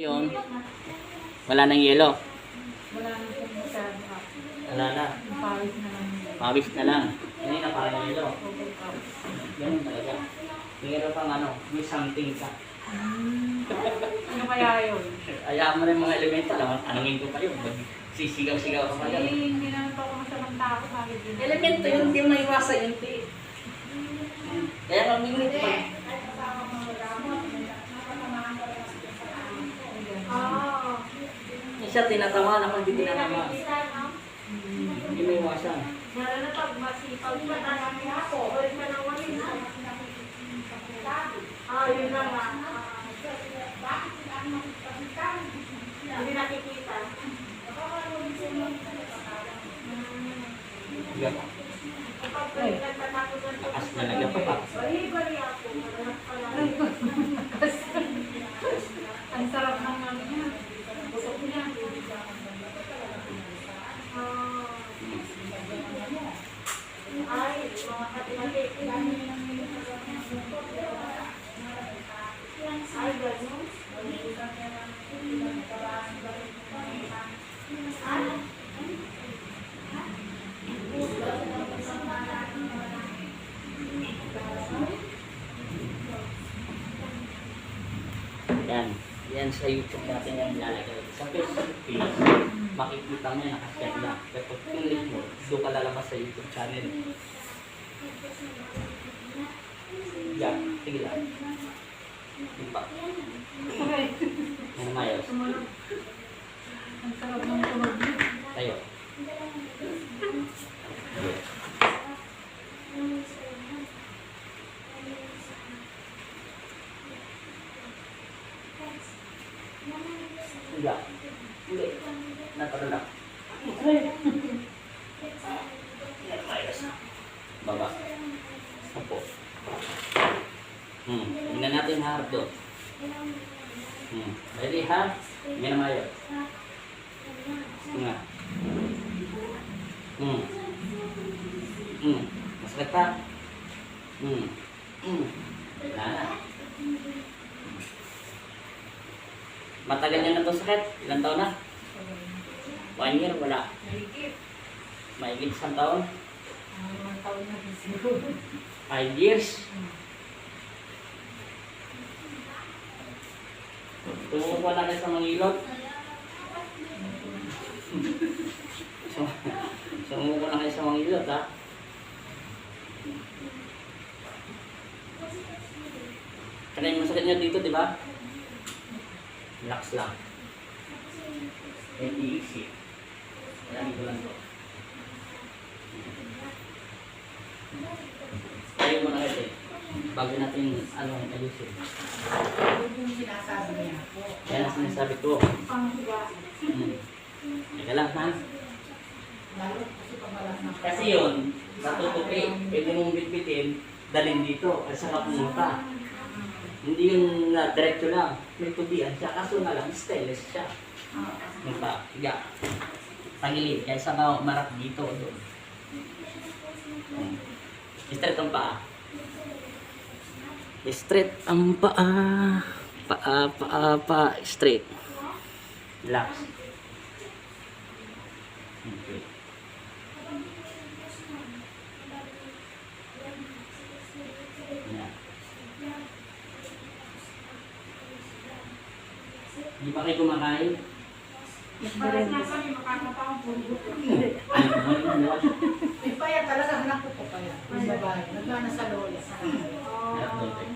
Yun. Wala nang yelo. Wala na pong masyado ako. Wala na. Pawis na lang yun. Pawis na lang. Hindi na parang yelo. Okay, pawis. Ganun talaga. Tingnan pang may something ka. Ano kaya yun? Ayaw mo na yung mga elemental. Anongin ko pa yun. Sisigaw-sigaw ka pa Eh, yan. hindi naman pa ako masamang tao. Bakit yun? Elemento yun. Hindi mo maiwasan yun. Kaya nga minit pa. Ah. Siya tinatamaan ako, hindi tinatamaan. Hindi mo iwasan. Lalo na pag masipag pa talaga ako. Ulit ka na wali na. Ah, yun na nga. Hindi nakikita. Yan. Takas na lagyan pa pa. Bali-bali ako. Ang sarap ng ano niya. Busok niya. Ay, mga katimatik. Ay, gano'n. Yan. Yan sa YouTube natin yung nilalagay. Sa Facebook page, makikita mo yung nakashare na. Pero pag pinlik mo, doon ka lalabas sa YouTube channel. Yan. Sige lang. Diba? Okay. Yan mayos. Ang sarap ng tunog niya. Tayo. Enggak. Hindi. Natarala. Yan mayos. Baba. Opo. Tingnan natin hard doon. Ready ha? Yan mayos. Nga. Masakit pa? Wala na. Matagal niya na ito sakit? Ilang taon na? 1 year? Wala. Mahigit 1 taon? Ang taon na din siguro. 5 years? Tumukuha na kayo sa mga ilot? Tumukuha na kayo sa mga ilot, ha? Kaya yung masakit niya dito, di ba? Relax lang. Easy. Kaya dito lang to. Tayo mo na kasi. Bago natin ayusin. Yung sinasabi niya po. Yan ang sinasabi ko. Ang hiwa. Teka lang, ha? Lalo kasi pamalas na. Kasi yun, natutupi. Pwede mong bitbitin, dalhin dito, at saka pumunta. Hindi yung diretso lang. May tubian siya. Kaso na lang, stainless siya. Mata, higa. Tangilid. Kaya sa marap dito o doon. Straight ang paa. Straight ang paa. Paa. Straight. Relax. Okay. Yan. Hindi pa kayo kumakain? Paras na kami makakapang puno. May payat talaga, anak ko po payat. Yung babae, nagmana sa lola.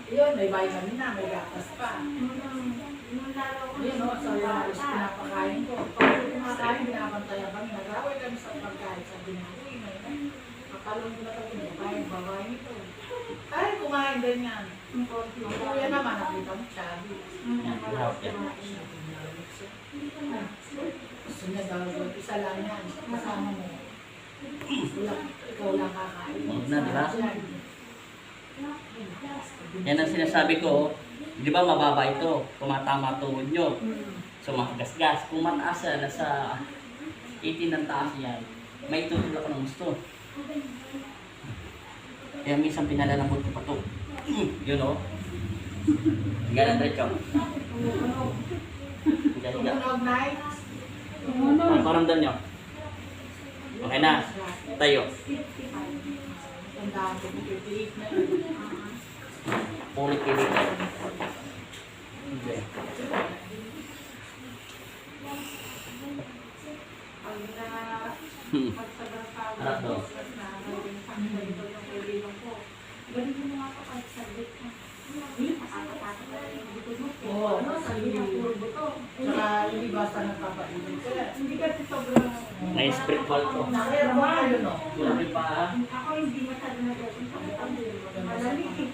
Yun, may vitamin na, may gatas pa. Yun, no, sa halos pinapakain ko. Pag kumakain, binabantayan kami. Nag-away kami sa pagkain. Sabi niya, uy, makalong ko na kami, babae nito. Ay, kumain din yan. Ang kuya naman, nakita mo, chubby. Gusto niya daw, isa lang yan. Kasama mo. Ikaw lang kakain. Huwag na, di ba? Yan ang sinasabi ko. Di ba mababa ito? Tumatama tuhod nyo. So makagasgas. Kung mataas yan, nasa 18 ng taas yan, may tutulak ng gusto. Kaya minsan pinalalambot ko pa ito. Yun o. Ganun rin ka. Tumunog night. Ano paramdam nyo? Okay na. Tayo. Tandaan ko, 58 na yun. Ulit kilit. Okay. Harap daw. Oo, tsaka hindi basta nagpapainom sila. Hindi kasi sobrang... May spiritual to. Nakira mo kayo, no? Grabe pa ha. Ako hindi masyado nag-asin sa malamig eh.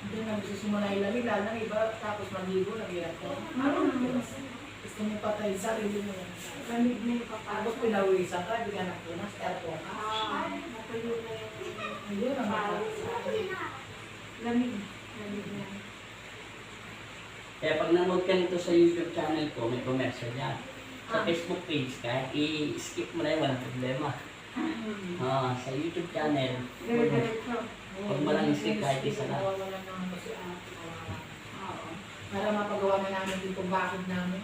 Hindi na magsisimula ilamig, lalo ng iba, tapos maligo, nag-irat ko. Gusto mo patay sarili mo yan. Lamig na yung papasok. Tapos pinawisan ka, di ka napunas, aircon ka. Natuloy na yung Ayun ang pawis. Lamig. Lamig na. Kaya pag nanood ka nito sa YouTube channel ko, may commercial yan. Sa Facebook page, kahit i-skip mo na yun, walang problema. Sa YouTube channel, Dire-diretso. pag malang skip kahit isa na. Wala naman kasi para mapagawa na namin dito bakit namin.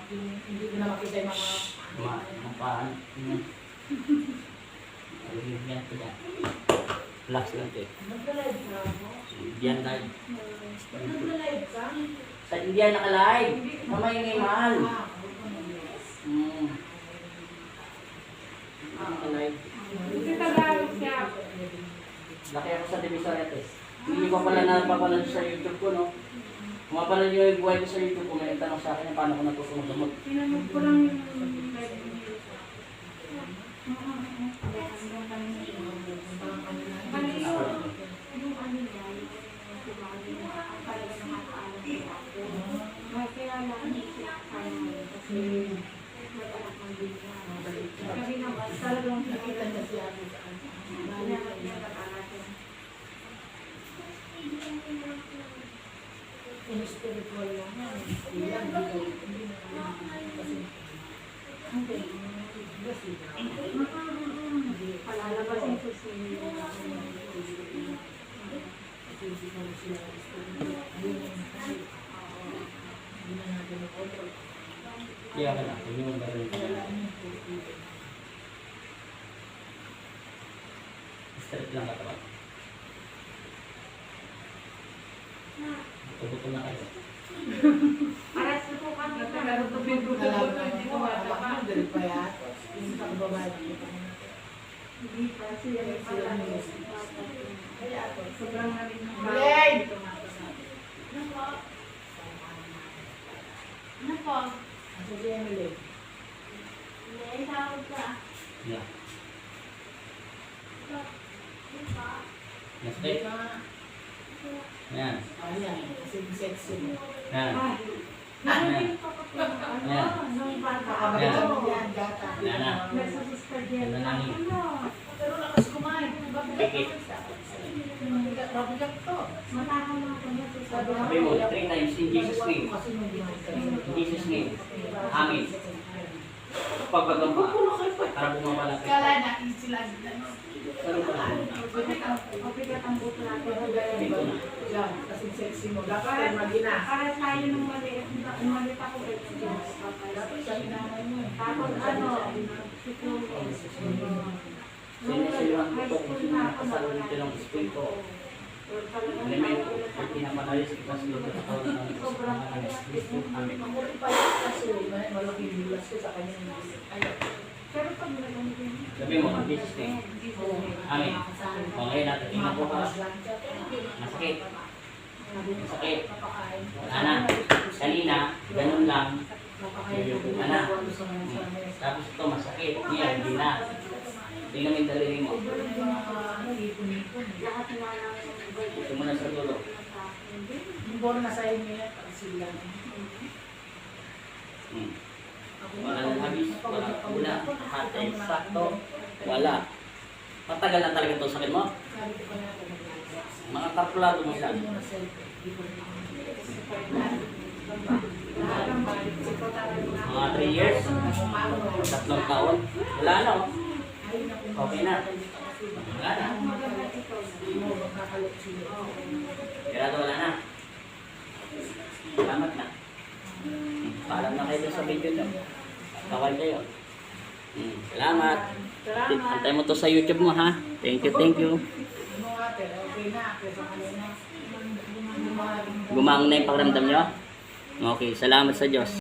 Hindi ko na makita yung mga... Mapaan. Yan ko yan. Relax lang ito. Nagka-live ka ako? Indian live. Nagka-live ka? Sa Indian naka-live. Mamay ngay mahal. Naka-live. Kasi Tagalog siya. Laki ako sa Divisoretes. Hindi ko pala napapanood sa YouTube ko, no? Kung mapanood nyo yung buhay ko sa YouTube ko, may tanong sa akin paano ko natutunod gamot. Tinanong ko lang yung live niyo. Yung ano niya, yung kumali na ang talaga nakakaalam sa ako. Kaya lang siya kasi may anak ng bigla. Kasi naman talagang Nakita niya siya ako saan. hinahanap niya natin. Yung spiritual lang yan. Hindi lang, hindi na kasi kasi Palalabas yung susunod. Kaya ka na, hindi mo ba rin. Straight lang katawan. Tubuto na kayo. Para sa po kami, pero tubig-tubig hindi ko mataba. Hindi pa siya may pala. Sobrang namin ng Yay! Ano po? May tawag ka. Yeah. Next day. Yan. Yan. Narinig ko pa po. Nung bata ako. Yan na. Nasa sister Jen. Yan na nani. Pero lakas kumain. Pikit. Mabigat to. Matakaw lang ako niya. Sabi mo, 3 times in Jesus' name. In Jesus' name. Amen. Pagbagamba. Para bumabala. Kala na sila. Pero pala. Mabigat ang buto natin. Dito na. Yan, kasi sexy mo. Dapat ay magina. Para tayo nung maliit. Nung maliit ako eh. Dapat sa inanay mo. Tapos ano, siguro. Sinisilang ko kung sino nakasalo dito ng school ko. Elemento, pag pinapanalis kita sa lugar sa kawan ng Sobrang Amen. Mamulit pa yun kasi malaking bilas ko sa kanya. pero pag nagano din. Sabi mo, in Jesus' name. Amen. O ngayon natin, tingnan ko pa. Masakit. Masakit. Wala na. Kanina, ganun lang. Yuyuko ka na. Tapos ito, masakit. Ngayon, hindi na. Tingnan mo yung daliri mo. Lahat na lang. Ito muna sa dulo. Yung bono na sa inyo yan, para sila. Wala nang habis, wala wala, hati, sakto, wala. Matagal na talaga itong sakit mo? Sabi ko pa na ako. Mga kalkulado mo sila. Mga 3 years, 3 taon, wala na oh. Okay na. Wala na. Kaya wala na. Salamat na. Paalam na kayo dun sa video nyo. Kawal kayo. Salamat. Salamat. Antay mo to sa YouTube mo ha. Thank you, thank you. Ano ate, okay na. Kesa kanina. Gumaang na yung pakiramdam nyo? Okay, salamat sa Diyos.